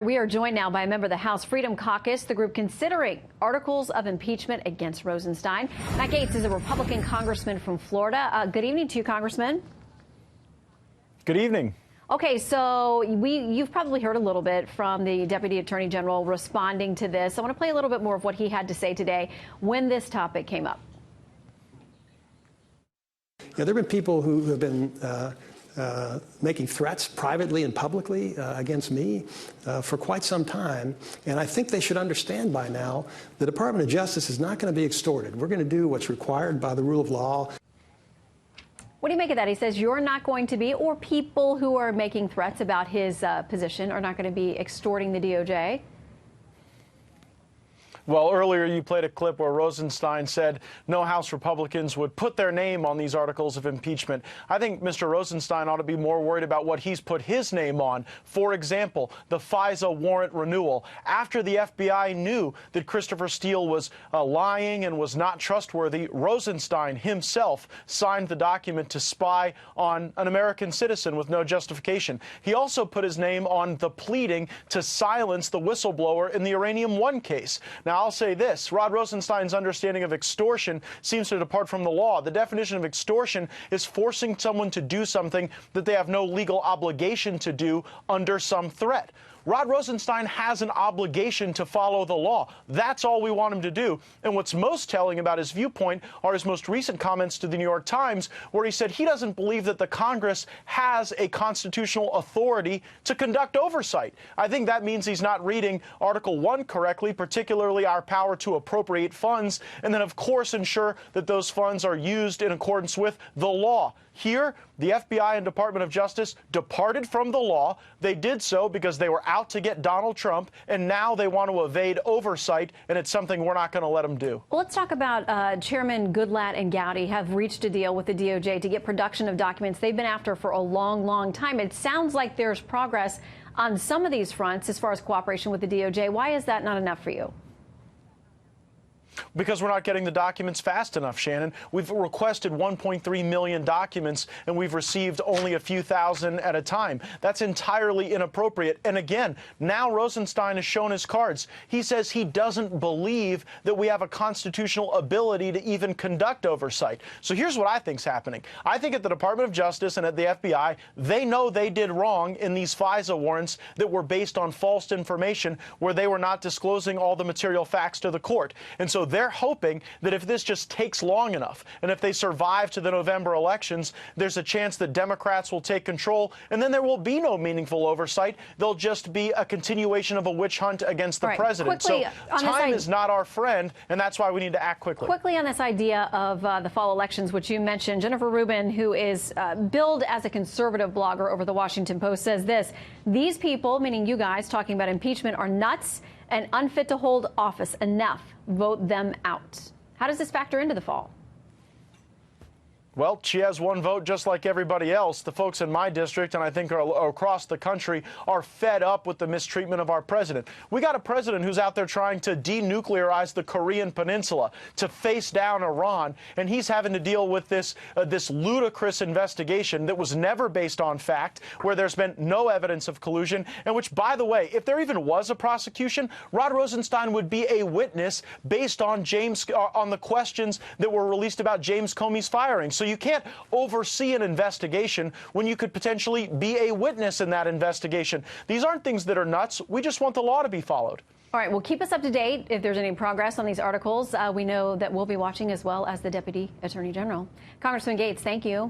We are joined now by a member of the House Freedom Caucus, the group considering articles of impeachment against Rosenstein. Matt Gaetz is a Republican congressman from Florida. Good evening to you, Congressman. Good evening. Okay, so you've probably heard a little bit from the Deputy Attorney General responding to this. I want to play a little bit more of what he had to say today when this topic came up. Yeah, there have been people who have been making threats privately and publicly against me for quite some time. And I think they should understand by now the Department of Justice is not going to be extorted. We're going to do what's required by the rule of law. What do you make of that? He says you're not going to be, or people who are making threats about his position are not going to be extorting the DOJ. Well, earlier you played a clip where Rosenstein said no House Republicans would put their name on these articles of impeachment. I think Mr. Rosenstein ought to be more worried about what he's put his name on. For example, the FISA warrant renewal. After the FBI knew that Christopher Steele was lying and was not trustworthy, Rosenstein himself signed the document to spy on an American citizen with no justification. He also put his name on the pleading to silence the whistleblower in the Uranium One case. Now, I'll say this. Rod Rosenstein's understanding of extortion seems to depart from the law. The definition of extortion is forcing someone to do something that they have no legal obligation to do under some threat. Rod Rosenstein has an obligation to follow the law. That's all we want him to do. And what's most telling about his viewpoint are his most recent comments to the New York Times, where he said he doesn't believe that the Congress has a constitutional authority to conduct oversight. I think that means he's not reading Article 1 correctly, particularly our power to appropriate funds, and then, of course, ensure that those funds are used in accordance with the law. Here, the FBI and Department of Justice departed from the law. They did so because they were out to get Donald Trump, and now they want to evade oversight, and it's something we're not going to let them do. Well, let's talk about Chairman Goodlatte and Gowdy have reached a deal with the DOJ to get production of documents they've been after for a long, long time. It sounds like there's progress on some of these fronts as far as cooperation with the DOJ. Why is that not enough for you? Because we're not getting the documents fast enough, Shannon. We've requested 1.3 million documents, and we've received only a few thousand at a time. That's entirely inappropriate. And again, now Rosenstein has shown his cards. He says he doesn't believe that we have a constitutional ability to even conduct oversight. So here's what I think's happening. I think at the Department of Justice and at the FBI, they know they did wrong in these FISA warrants that were based on false information, where they were not disclosing all the material facts to the court. And so they're hoping that if this just takes long enough, and if they survive to the November elections, there's a chance that Democrats will take control, and then there will be no meaningful oversight. There'll just be a continuation of a witch hunt against the president. Quickly, so time is not our friend, and that's why we need to act quickly. Quickly on this idea of the fall elections, which you mentioned, Jennifer Rubin, who is billed as a conservative blogger over the Washington Post, says this: these people, meaning you guys talking about impeachment, are nuts and unfit to hold office. Enough. Vote them out. How does this factor into the fall? Well, she has one vote just like everybody else. The folks in my district, and I think across the country, are fed up with the mistreatment of our president. We got a president who's out there trying to denuclearize the Korean Peninsula, to face down Iran, and he's having to deal with this ludicrous investigation that was never based on fact, where there's been no evidence of collusion, and which, by the way, if there even was a prosecution, Rod Rosenstein would be a witness based on the questions that were released about James Comey's firing. So you can't oversee an investigation when you could potentially be a witness in that investigation. These aren't things that are nuts. We just want the law to be followed. All right, well, keep us up to date if there's any progress on these articles. We know that we'll be watching, as well as the Deputy Attorney General. Congressman Gaetz, thank you.